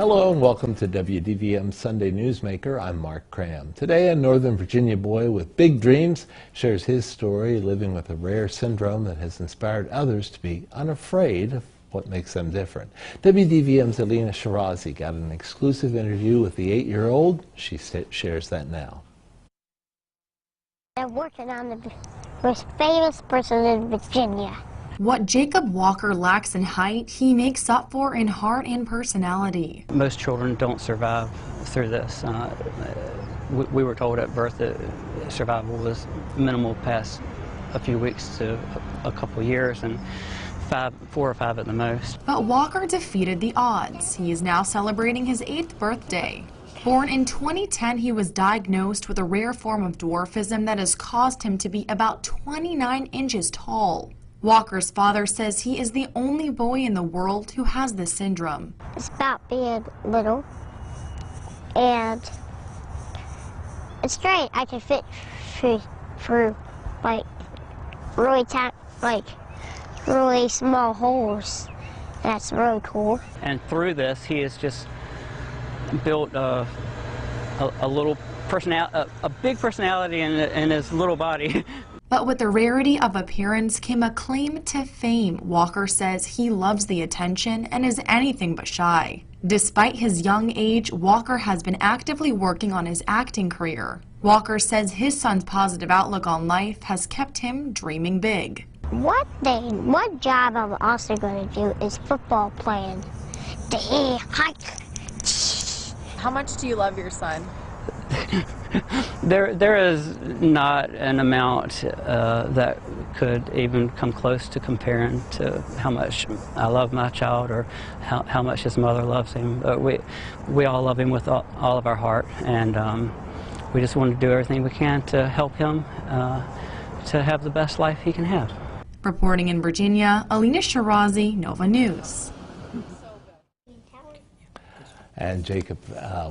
Hello and welcome to WDVM Sunday Newsmaker. I'm Mark Cram. Today, a Northern Virginia boy with big dreams shares his story living with a rare syndrome that has inspired others to be unafraid of what makes them different. WDVM's Alina Shirazi got an exclusive interview with the 8-year-old. She shares that now. I'm working on the most famous person in Virginia. What Jacob Walker lacks in height, he makes up for in heart and personality. Most children don't survive through this. We were told at birth that survival was minimal past a few weeks to a couple years, and 4 or 5 at the most. But Walker defeated the odds. He is now celebrating his 8th birthday. Born in 2010, he was diagnosed with a rare form of dwarfism that has caused him to be about 29 inches tall. Walker's father says he is the only boy in the world who has this syndrome. It's about being little, and it's great. I can fit through like really small holes. That's really cool. And through this, he has just built a little personality, a big personality in his little body. But with the rarity of appearance came a claim to fame. Walker says he loves the attention and is anything but shy. Despite his young age, Walker has been actively working on his acting career. Walker says his son's positive outlook on life has kept him dreaming big. One job I'm also going to do is football playing. How much do you love your son? There is not an amount that could even come close to comparing to how much I love my child or how much his mother loves him. We all love him with all of our heart, and we just want to do everything we can to help him to have the best life he can have. Reporting in Virginia, Alina Shirazi, Nova News. And Jacob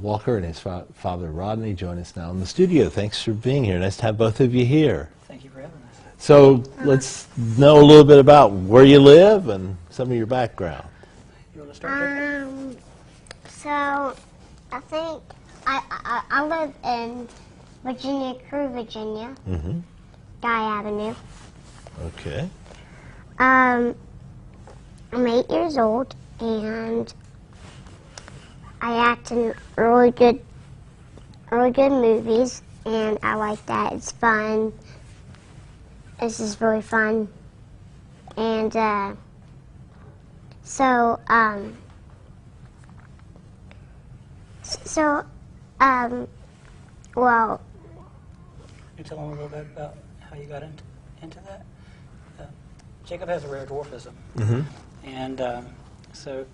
Walker and his father Rodney join us now in the studio. Thanks for being here. Nice to have both of you here. Thank you for having us. So let's know a little bit about where you live and some of your background. You want to start? So I think I live in Virginia, Virginia, Guy Avenue. Okay. I'm 8 years old, and I act in really good movies, and I like that. It's fun. This is really fun. And well. Can you tell them a little bit about how you got into that? Jacob has a rare dwarfism, and so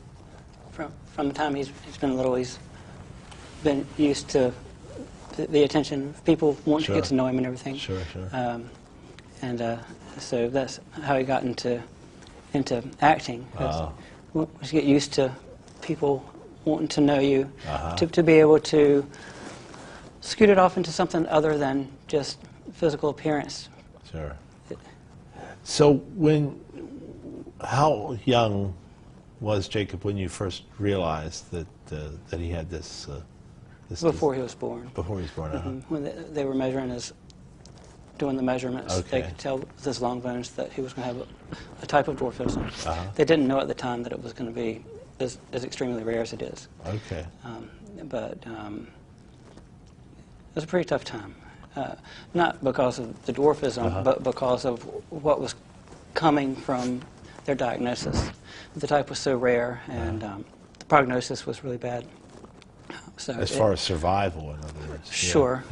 from the time he's been little, he's been used to the attention of people wanting to get to know him and everything. Sure. So that's how he got into acting. Once you get used to people wanting to know you, to be able to scoot it off into something other than just physical appearance. Sure. So how young was Jacob when you first realized that he had this? Before he was born. Before he was born. When they were doing the measurements, they could tell with his long bones that he was going to have a type of dwarfism. They didn't know at the time that it was going to be as extremely rare as it is. Okay. But it was a pretty tough time. Not because of the dwarfism, but because of what was coming from their diagnosis. The type was so rare, and the prognosis was really bad. So as far as survival, in other words. Sure.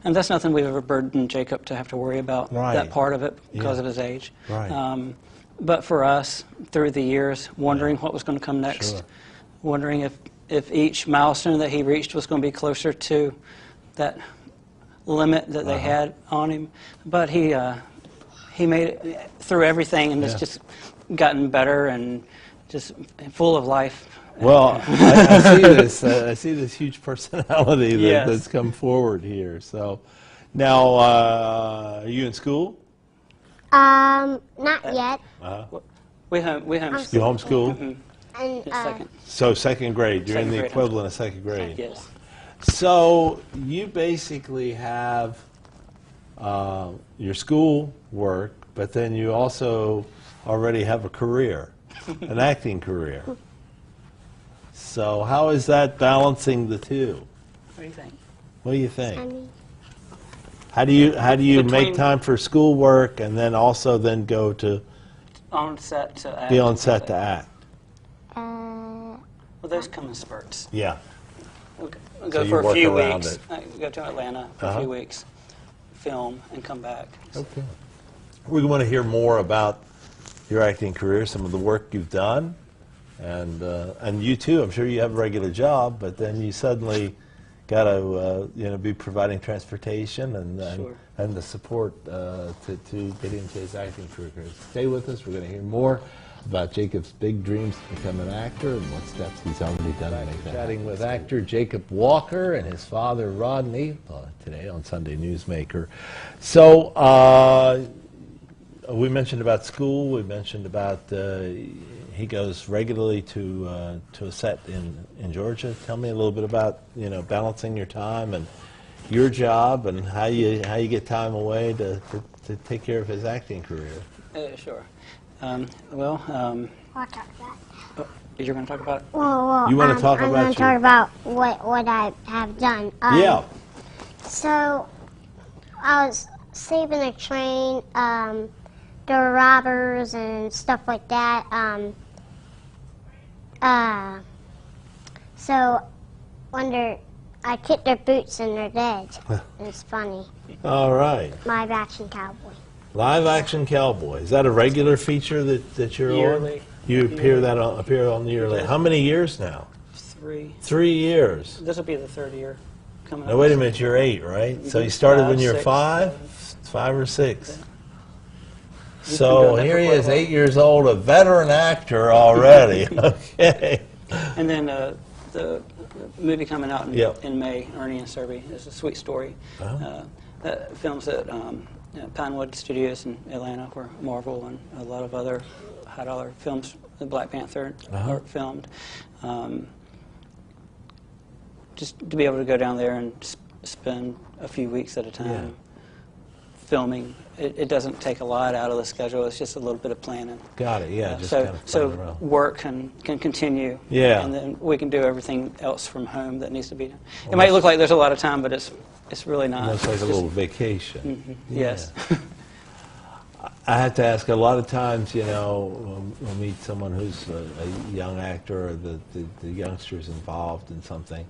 And that's nothing we've ever burdened Jacob to have to worry about, that part of it, because of his age. Right. But for us, through the years, wondering what was going to come next, wondering if each milestone that he reached was going to be closer to that limit that they had on him. But he made it through everything, and it's just gotten better and just full of life. Well, I see this huge personality that's come forward here. So now, are you in school? Not yet. We homeschool. You homeschool? And Second. So second grade, you're in Second the grade. equivalent of second grade. Yes. So you basically have your school work, but then you also already have a career, an acting career. So how is that balancing the two? What do you think? What do you think? funny. How do you make Between- time for school work and then also then go to On set to act. be on and set things to like that. act? Well, those come in spurts. Yeah. We'll go So you for a work few around weeks. it. Go to Atlanta for a few weeks, film, and come back. Okay. We want to hear more about your acting career, some of the work you've done, and you too. I'm sure you have a regular job, but then you suddenly got to be providing transportation Sure. and the support to get into his acting career. Stay with us. We're going to hear more about Jacob's big dreams to become an actor and what steps he's already done to make that. Chatting with actor Jacob Walker and his father Rodney today on Sunday Newsmaker. So we mentioned about school. We mentioned about he goes regularly to a set in Georgia. Tell me a little bit about balancing your time and your job and how you get time away to take care of his acting career. Sure. I'll talk about. You're going to talk about? Well, You wanna talk I'm about going to talk about what I have done. Yeah. So, I was saving a train. There were robbers and stuff like that. So, I kicked their boots and they're dead. It's funny. All right. Live action cowboy. Live action cowboy. Is that a regular feature that you're Yearly. on? You appear on yearly. How many years now? 3. 3 years. This will be the 3rd year coming up. Now wait a minute, you're 8, right? So you started when you were 5, 5 or 6. been So doing that here for he quite a is, while. 8 years old, a veteran actor already. Okay. And then the movie coming out Yep. in May, Ernie and Serby, is a sweet story. That films at Pinewood Studios in Atlanta, where Marvel and a lot of other high-dollar films, the Black Panther, are filmed. Just to be able to go down there and spend a few weeks at a time filming, it doesn't take a lot out of the schedule. It's just a little bit of planning. Got it, yeah. Just So, kind of so playing around. work can continue. Yeah. And then we can do everything else from home that needs to be done. It might look like there's a lot of time, but it's really not. It's like It's a just- little vacation. Yes. I have to ask, a lot of times, we'll meet someone who's a young actor or the youngsters involved in something,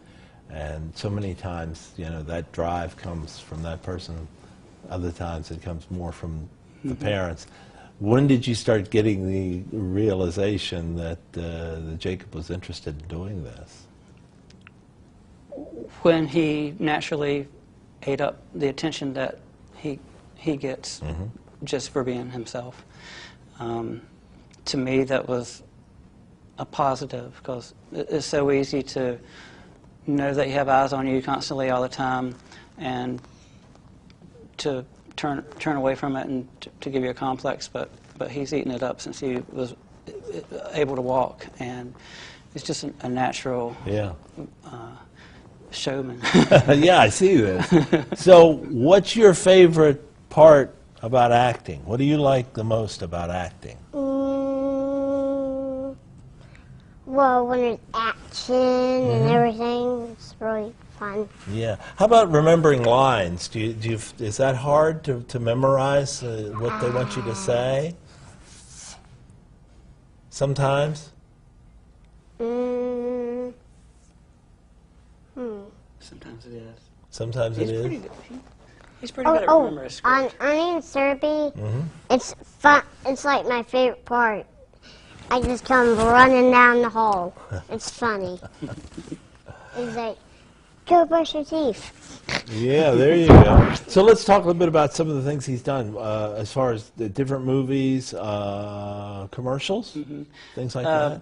and so many times, that drive comes from that person. Other times it comes more from the parents. When did you start getting the realization that Jacob was interested in doing this? When he naturally ate up the attention that he gets just for being himself. To me, that was a positive, because it's so easy to know that you have eyes on you constantly all the time, and to turn away from it and to give you a complex. But he's eaten it up since he was able to walk, and it's just a natural showman. Yeah, I see this. So what's your favorite part about acting? What do you like the most about acting? Well, when there's action and everything, it's really fun. Yeah. How about remembering lines? Is that hard to memorize what they want you to say? Sometimes? Sometimes it is. Sometimes He's it pretty is? good. He's pretty good at remembering a on script. Ernie and Serby, it's fun. It's like my favorite part. I just come running down the hall. It's funny. It's like, go brush your teeth. Yeah, there you go. So let's talk a little bit about some of the things he's done as far as the different movies, commercials, things like that.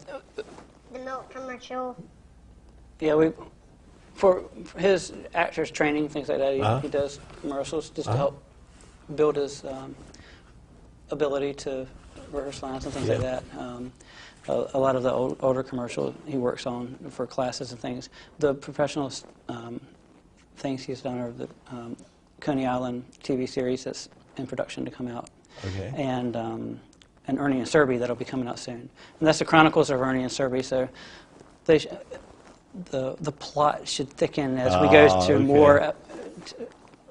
The milk commercial. Yeah, for his actors training, things like that, Uh-huh. he does commercials just to help build his ability to rehearse lines and things like Yeah. that. a lot of the older commercials he works on for classes and things. The professional things he's done are the Coney Island TV series that's in production to come out, Okay. and Ernie and Serby that'll be coming out soon. And that's the Chronicles of Ernie and Serby. So they the plot should thicken as we go to okay.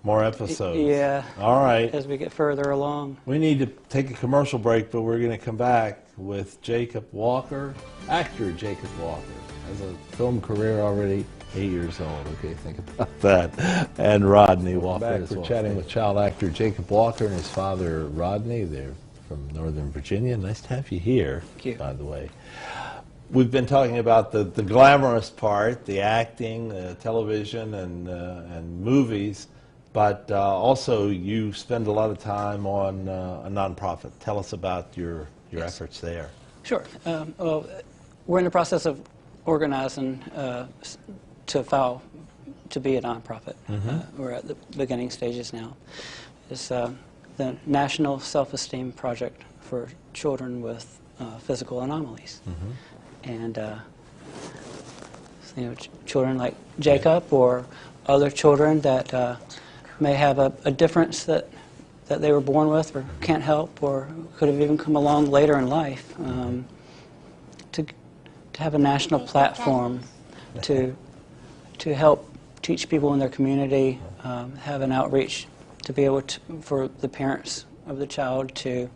More episodes. Yeah. All right. As we get further along. We need to take a commercial break, but we're going to come back with Jacob Walker, actor Jacob Walker, has a film career already, 8 years old. Okay, think about that. And Rodney Walker as well. We're chatting with child actor Jacob Walker and his father Rodney. They're from Northern Virginia. Nice to have you here. Thank you. By the way. We've been talking about the glamorous part, the acting, television, and movies, but also you spend a lot of time on a nonprofit. Tell us about your efforts there. Sure. Well, we're in the process of organizing to file to be a nonprofit. We're at the beginning stages now. It's the National Self-Esteem Project for Children with Physical Anomalies. And children like Jacob or other children that may have a difference that they were born with or can't help or could have even come along later in life, to have a national platform to help teach people in their community, have an outreach to be able to, for the parents of the child to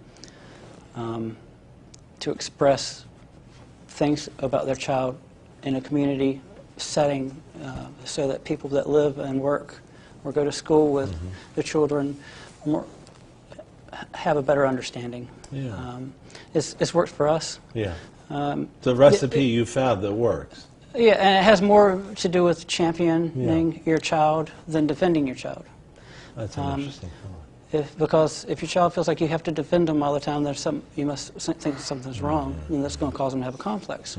express things about their child in a community setting, so that people that live and work or go to school with the children have a better understanding. Yeah. It's worked for us. Yeah. The recipe you found that works. Yeah, and it has more to do with championing your child than defending your child. That's an interesting point. Because if your child feels like you have to defend them all the time, you must think something's wrong, and that's going to cause them to have a complex.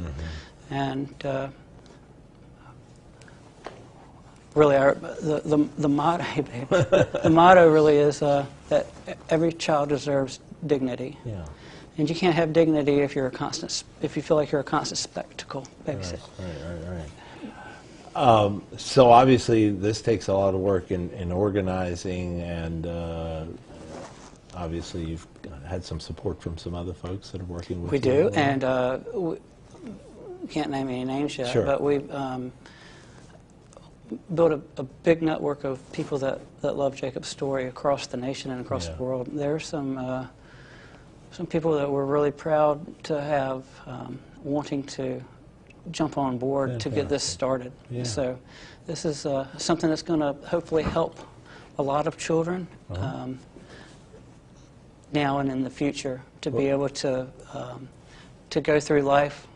And really, the motto, the motto really is that every child deserves dignity. Yeah. And you can't have dignity if if you feel like you're a constant spectacle babysit. Right. So obviously this takes a lot of work in organizing, and obviously you've had some support from some other folks that are working with you. We do, and we can't name any names yet, Sure. but we've built a big network of people that love Jacob's story across the nation and across the world. There are some people that we're really proud to have wanting to jump on board to get this started. Yeah. So this is something that's going to hopefully help a lot of children now and in the future to be able to go through life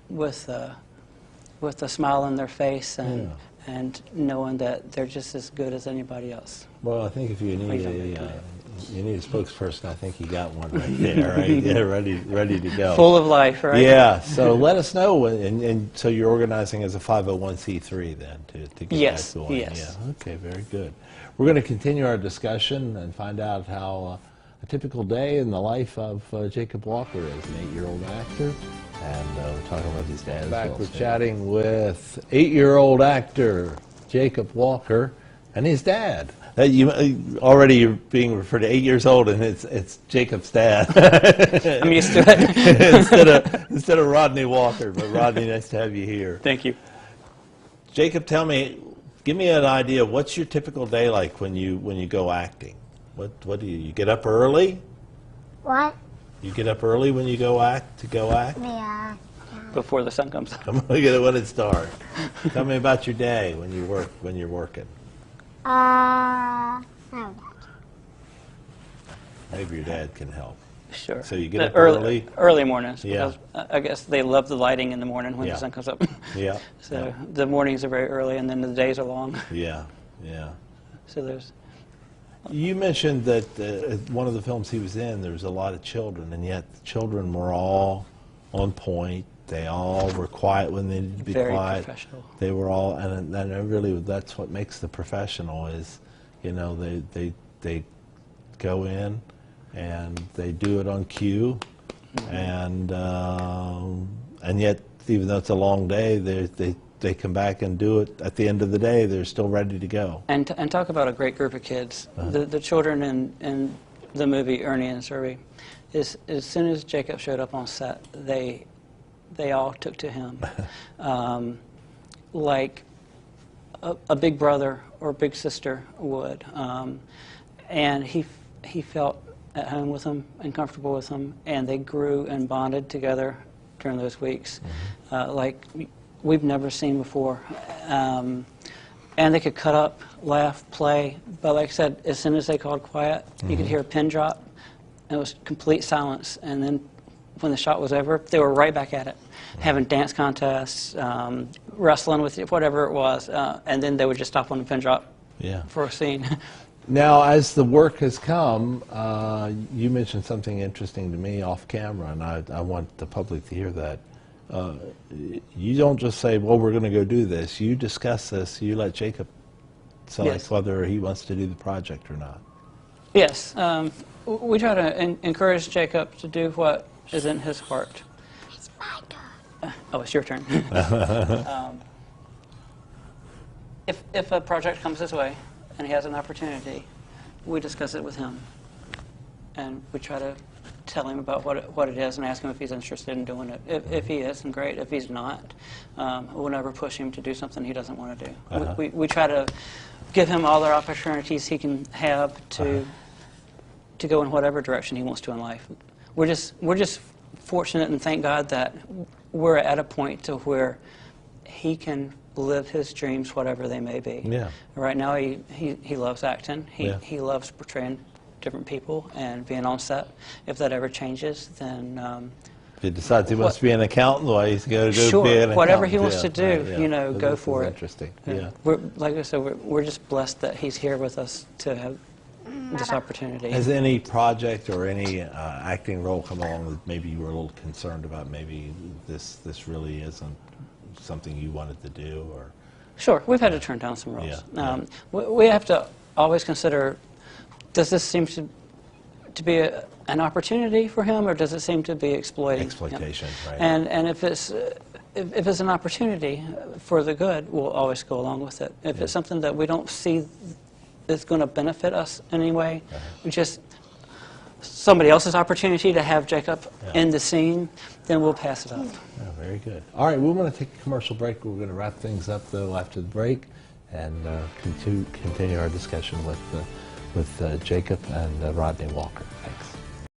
with a smile on their face and knowing that they're just as good as anybody else. Well, I think if you need a spokesperson, I think you got one right there, right? Yeah, ready to go. Full of life, right? Yeah. So let us know, and so you're organizing as a 501c3 then to get that going. Yes. Yeah. Okay. Very good. We're going to continue our discussion and find out how a typical day in the life of Jacob Walker is, an 8-year-old actor, and we're talking about his dad. Back, we're chatting with 8-year-old actor Jacob Walker and his dad. Already you're being referred to 8 years old, and it's Jacob's dad. I'm used to it. instead of Rodney Walker, but Rodney, nice to have you here. Thank you. Jacob, give me an idea. What's your typical day like when you go acting? What do you get up early? What? You get up early when you go act? Yeah. Before the sun comes up. I'm gonna get it when it starts. Tell me about your day when you're working. No. Maybe your dad can help. Sure. So you get up early? Early mornings. Yeah. Because I guess they love the lighting in the morning when the sun comes up. Yeah. So the mornings are very early, and then the days are long. Yeah. So there's... You mentioned that one of the films he was in, there was a lot of children, and yet the children were all on point. They all were quiet when they needed to be very quiet. Professional. They were all, and really that's what makes the professional is, they go in and they do it on cue, and yet, even though it's a long day, they come back and do it. At the end of the day, they're still ready to go. And talk about a great group of kids. The children in the movie Ernie and Survey, as soon as Jacob showed up on set, they all took to him like a big brother or big sister would, and he felt at home with them and comfortable with them, and they grew and bonded together during those weeks like we've never seen before. And they could cut up, laugh, play, but like I said, as soon as they called quiet, you could hear a pin drop, and it was complete silence. And then when the shot was over, they were right back at it, having dance contests, wrestling with it, whatever it was, and then they would just stop on the pin drop for a scene. Now, as the work has come, you mentioned something interesting to me off camera, and I want the public to hear that. You don't just say, well, we're going to go do this. You discuss this. You let Jacob select whether he wants to do the project or not. Yes. We try to encourage Jacob to do what is in his heart. It's my turn. Oh, it's your turn. If a project comes his way and he has an opportunity, we discuss it with him. And we try to tell him about what it is and ask him if he's interested in doing it. If he is, then great. If he's not, we'll never push him to do something he doesn't want to do. We try to give him all the opportunities he can have to go in whatever direction he wants to in life. We're just fortunate and thank God that we're at a point to where he can live his dreams, whatever they may be. Yeah. Right now, he loves acting. He loves portraying different people and being on set. If that ever changes, then if he decides he wants to be an accountant, well, he's going to go sure, be an accountant. whatever he wants to do, you know, go for it. Interesting. Yeah. Like I said, we're just blessed that he's here with us to have this opportunity. Has any project or any acting role come along that maybe you were a little concerned about? Maybe this really isn't something you wanted to do, or? Sure, we've had to turn down some roles. Yeah. We have to always consider: does this seem to be an opportunity for him, or does it seem to be exploiting exploitation? Him? Right. And if it's an opportunity for the good, we'll always go along with it. If it's something that we don't see is going to benefit us in any way, we just somebody else's opportunity to have Jacob in the scene, then we'll pass it up. Yeah, very good. All right, we want to take a commercial break. We're going to wrap things up, though, after the break, and continue our discussion with Jacob and Rodney Walker. Thanks.